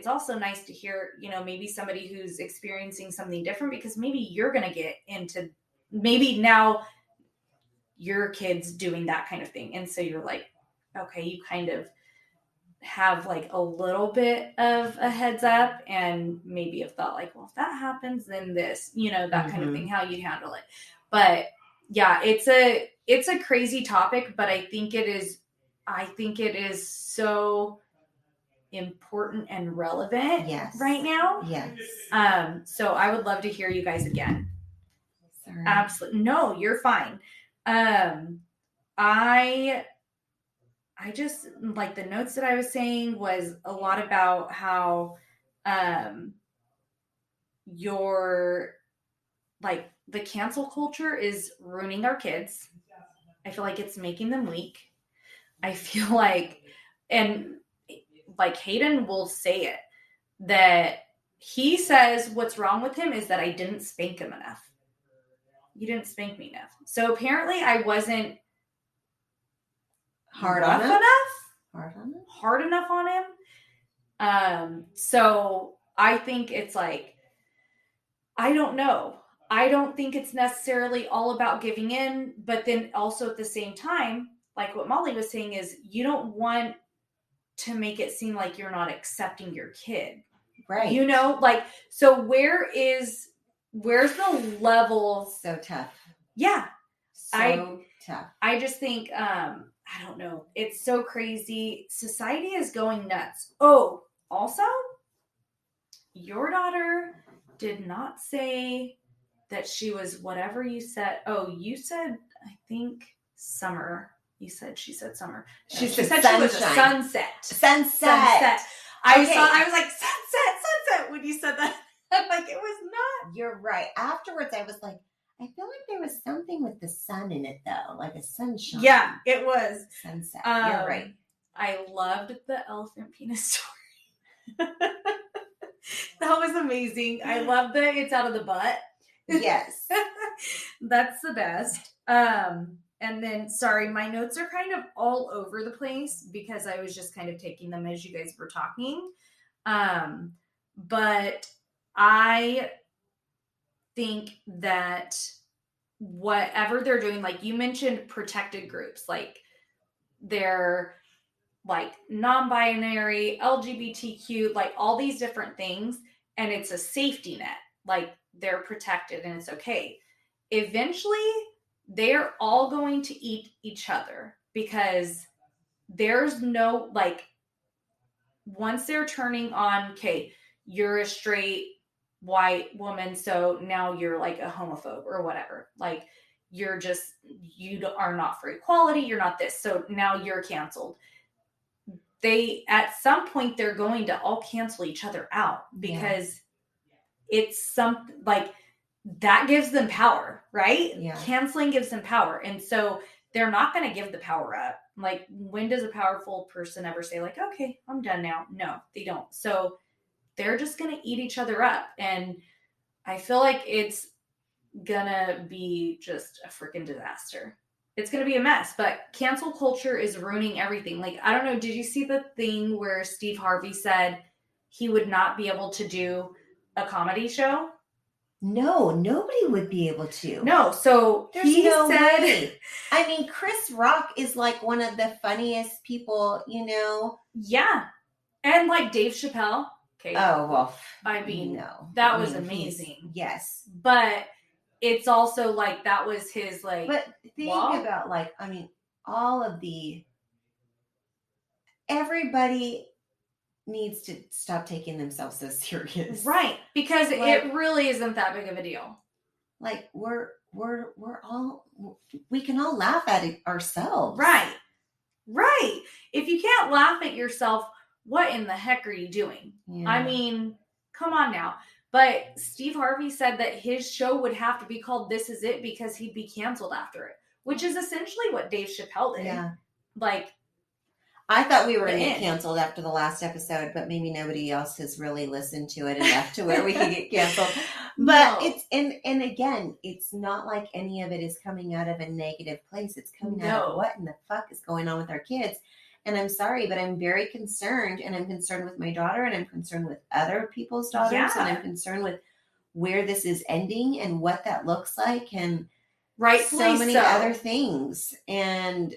also nice to hear, maybe somebody who's experiencing something different, because maybe you're going to get into, maybe now your kid's doing that kind of thing. And so you're like, okay, you kind of have like a little bit of a heads up, and maybe have thought like, well, if that happens, then this, that kind of thing, how you'd handle it. But yeah, it's a crazy topic, but I think it is so important and relevant right now. Yes. So I would love to hear you guys again. Sorry. Absolutely. No, you're fine. I just, like, the notes that I was saying was a lot about how your, like, the cancel culture is ruining our kids. I feel like it's making them weak. I feel like, and like Hayden will say it, that he says what's wrong with him is that I didn't spank him enough. You didn't spank me enough. So apparently I wasn't hard enough on him. So I think it's like, I don't know. I don't think it's necessarily all about giving in, but then also at the same time, like what Molly was saying, is you don't want to make it seem like you're not accepting your kid. Right. Like, so where's the level? So tough. Yeah. Tough. I just think, I don't know. It's so crazy. Society is going nuts. Oh, also, your daughter did not say that she was whatever you said. Oh, you said, I think, summer. She said summer. She said she was a sunset. Sunset. I was like, sunset when you said that. I'm like, it was not. You're right. Afterwards, I was like, I feel like there was something with the sun in it, though, like a sunshine. Yeah, it was. Sunset. You're right. I loved the elephant penis story. That was amazing. I love that it's out of the butt. Yes. That's the best. And then, sorry, my notes are kind of all over the place because I was just kind of taking them as you guys were talking. But I think that whatever they're doing, like you mentioned protected groups, like they're like non-binary, LGBTQ, like all these different things, and it's a safety net. Like they're protected and it's okay. Eventually, they're all going to eat each other because there's no, like, once they're turning on, okay, you're a straight white woman, so now you're like a homophobe or whatever. Like, you're just, you are not for equality, you're not this, so now you're canceled. They, at some point, they're going to all cancel each other out because it's something like that gives them power, right? Yeah. Canceling gives them power. And so they're not going to give the power up. Like, when does a powerful person ever say, like, okay, I'm done now? No, they don't. So they're just going to eat each other up. And I feel like it's going to be just a freaking disaster. It's going to be a mess. But cancel culture is ruining everything. Like, I don't know, did you see the thing where Steve Harvey said he would not be able to do a comedy show? No, nobody would be able to. No, so There's no way. I mean, Chris Rock is like one of the funniest people, you know? Yeah. And like Dave Chappelle. Okay. Oh, well. I mean, no. That was amazing. Yes. But it's also like, that was his, like. But think about, like, I mean, all of everybody needs to stop taking themselves so serious. Right. Because it really isn't that big of a deal. Like, we're all, we can all laugh at it ourselves. Right. Right. If you can't laugh at yourself, what in the heck are you doing? Yeah. I mean, come on now. But Steve Harvey said that his show would have to be called This Is It because he'd be canceled after it, which is essentially what Dave Chappelle did. Yeah. Like, I thought we were going to get canceled after the last episode, but maybe nobody else has really listened to it enough to where we can get canceled. But it's, and again, it's not like any of it is coming out of a negative place. It's coming out of what in the fuck is going on with our kids. And I'm sorry, but I'm very concerned, and I'm concerned with my daughter, and I'm concerned with other people's daughters, and I'm concerned with where this is ending and what that looks like, and so many other things. And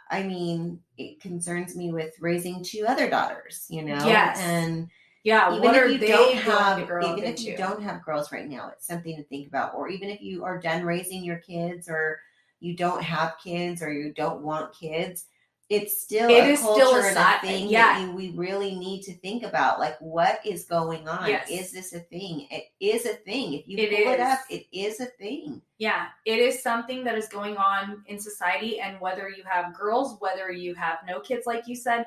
I mean, it concerns me with raising 2 other daughters, you know? Yes. And even if you don't have girls right now, it's something to think about. Or even if you are done raising your kids, or you don't have kids, or you don't want kids, it's still a culture and a thing that we really need to think about. Like, what is going on? Yes. Is this a thing? It is a thing. If you pull it up, it is a thing. Yeah, it is something that is going on in society. And whether you have girls, whether you have no kids, like you said,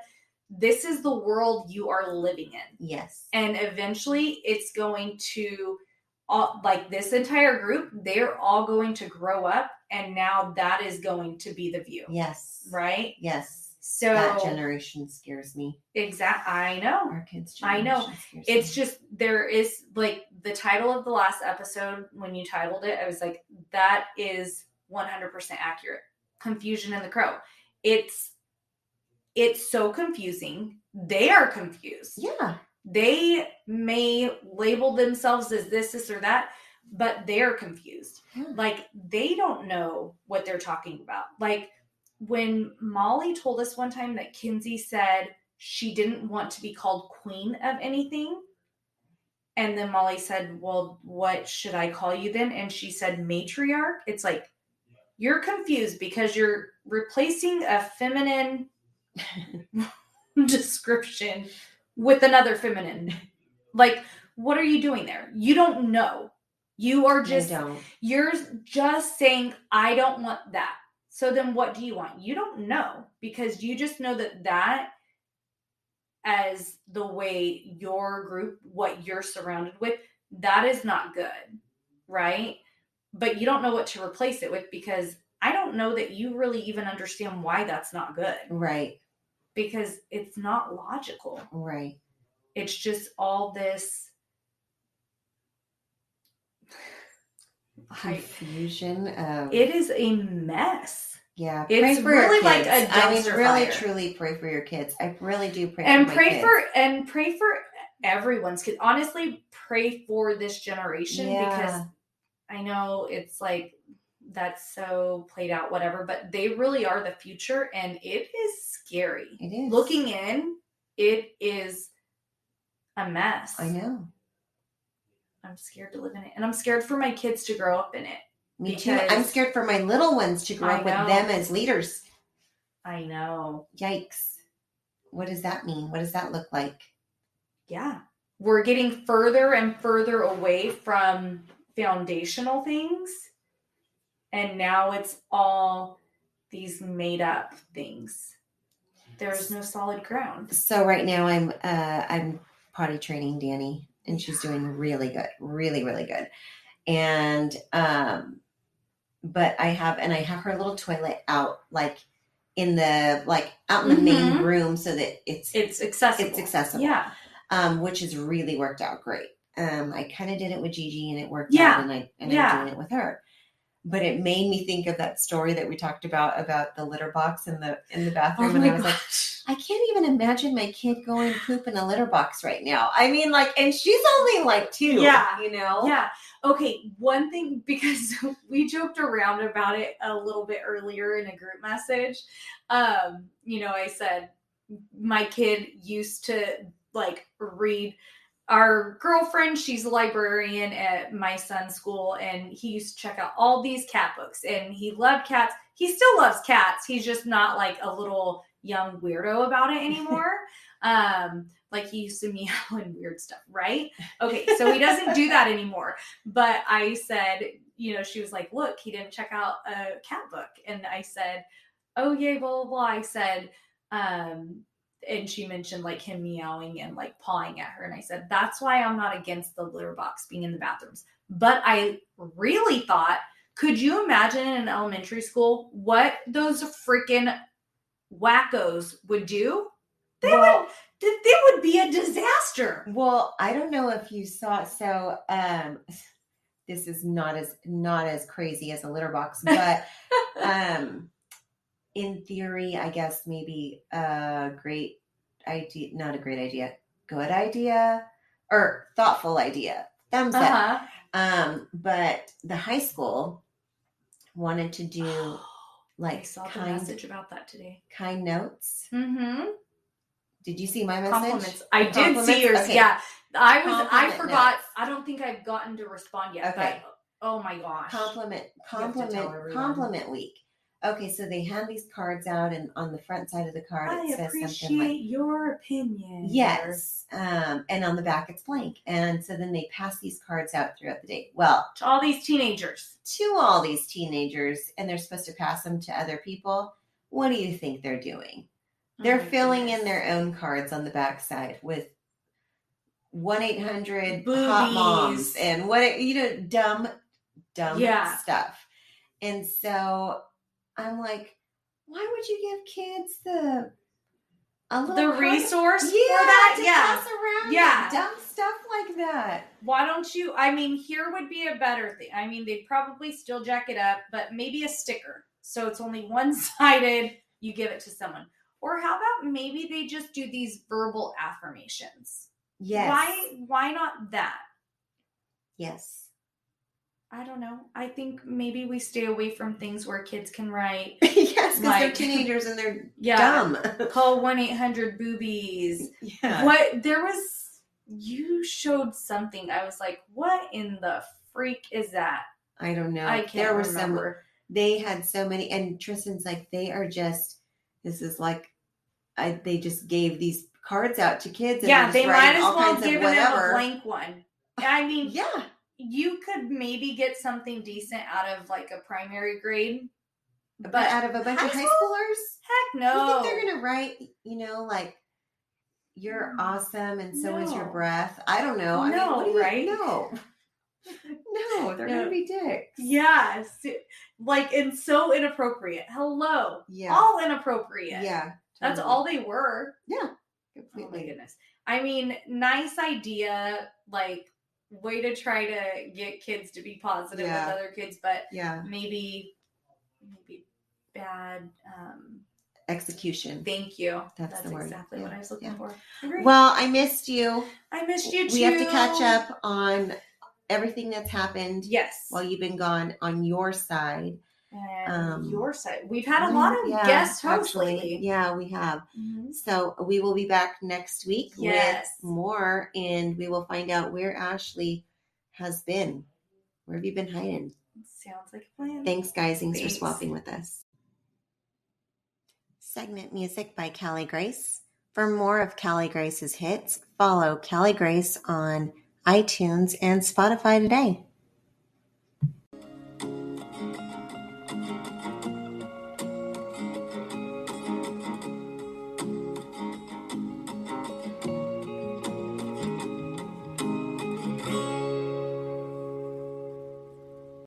this is the world you are living in. Yes. And eventually it's going to, like this entire group, they're all going to grow up. And now that is going to be the view. Yes. Right? Yes. So that generation scares me. Exactly. I know. Our kids' generation. I know. It's just, there is, like, the title of the last episode, when you titled it, I was like, that is 100% accurate. Confusion in the Crow. It's so confusing. They are confused. Yeah. They may label themselves as this or that, but they're confused. Yeah. Like, they don't know what they're talking about. Like, when Molly told us one time that Kinsey said she didn't want to be called queen of anything. And then Molly said, well, what should I call you then? And she said matriarch. It's like, you're confused because you're replacing a feminine description with another feminine. Like, what are you doing there? You don't know. You are just, you're just saying, I don't want that. So then what do you want? You don't know, because you just know that as the way your group, what you're surrounded with, that is not good, right? But you don't know what to replace it with, because I don't know that you really even understand why that's not good. Right. Because it's not logical. Right. It's just all this confusion of... It is a mess. Yeah, it's really like a dumpster I mean, really, fire. truly pray for your kids. I really do pray and for my kids. Pray for everyone's kids. Honestly, pray for this generation because I know it's like that's so played out, whatever, but they really are the future, and it is scary. It is. Looking in, it is a mess. I know. I'm scared to live in it, and I'm scared for my kids to grow up in it. Me too. I'm scared for my little ones to grow up with them as leaders. I know. Yikes. What does that mean? What does that look like? Yeah. We're getting further and further away from foundational things. And now it's all these made up things. There's no solid ground. So right now I'm potty training Danny, and she's doing really good. Really, really good. And but I have her little toilet out in the main room so that it's accessible. It's accessible. Yeah. Which has really worked out great. I kind of did it with Gigi and it worked out, and I'm doing it with her. But it made me think of that story that we talked about the litter box in the bathroom. And I was like, I can't even imagine my kid going poop in a litter box right now. I mean, and she's only 2, you know? Yeah. Okay. One thing, because we joked around about it a little bit earlier in a group message. I said my kid used to read. Our girlfriend, she's a librarian at my son's school, and he used to check out all these cat books, and he loved cats. He still loves cats. He's just not a little young weirdo about it anymore. He used to meow and weird stuff, right? Okay, so he doesn't do that anymore. But I said, she was like, look, he didn't check out a cat book. And I said, oh, yay, blah, blah, blah. I said, and she mentioned him meowing and pawing at her. And I said, that's why I'm not against the litter box being in the bathrooms. But I really thought, could you imagine in an elementary school what those freaking wackos would do? They would be a disaster. Well, I don't know if you saw, so this is not as crazy as a litter box, but in theory, I guess maybe a great idea, not a great idea, good idea, or thoughtful idea. Thumbs up. But the high school wanted to do I saw the message about that today. Kind notes. Mm-hmm. Did you see my message? Compliments. I did see yours. Okay. Yeah. I forgot. Notes. I don't think I've gotten to respond yet. Okay. But, oh my gosh. Compliment week. Okay, so they hand these cards out, and on the front side of the card it says something like, your opinion. Yes. And on the back it's blank. And so then they pass these cards out throughout the day. Well, to all these teenagers, and they're supposed to pass them to other people. What do you think they're doing? They're filling in their own cards on the back side with 1-800 hot moms and dumb stuff. And so I'm like, why would you give kids the resource for that? To pass around dumb stuff like that. Why don't you? I mean, here would be a better thing. I mean, they'd probably still jack it up, but maybe a sticker. So it's only one-sided. You give it to someone. Or how about maybe they just do these verbal affirmations? Yes. Why not that? Yes. I don't know. I think maybe we stay away from things where kids can write. Yes, because they're teenagers and they're dumb. Call 1-800-boobies. Yeah. You showed something. I was like, what in the freak is that? I don't know. I can't remember. They had so many, and Tristan's like, they are just, this is they just gave these cards out to kids. And they might as well give them a blank one. I mean, yeah. You could maybe get something decent out of a primary grade. But out of a bunch of high schoolers? Heck no. You think they're going to write, you're awesome and so is your breath? I don't know. Right? No. No, they're going to be dicks. Yes. And so inappropriate. Hello. Yeah. All inappropriate. Yeah. Totally. That's all they were. Yeah. Completely. Oh my goodness. I mean, nice idea, way to try to get kids to be positive with other kids, but maybe bad execution. Thank you. That's the word. Exactly what I was looking for. Well, I missed you. I missed you too. We have to catch up on everything that's happened. Yes. While you've been gone on your side. And your side. We've had a lot of guest hosts lately. Yeah, we have. So we will be back next week with more, and we will find out where Ashley has been. Where have you been hiding? Sounds like a plan. Thanks, guys. Thanks for swapping with us. Segment music by Callie Grace. For more of Callie Grace's hits, follow Callie Grace on iTunes and Spotify today.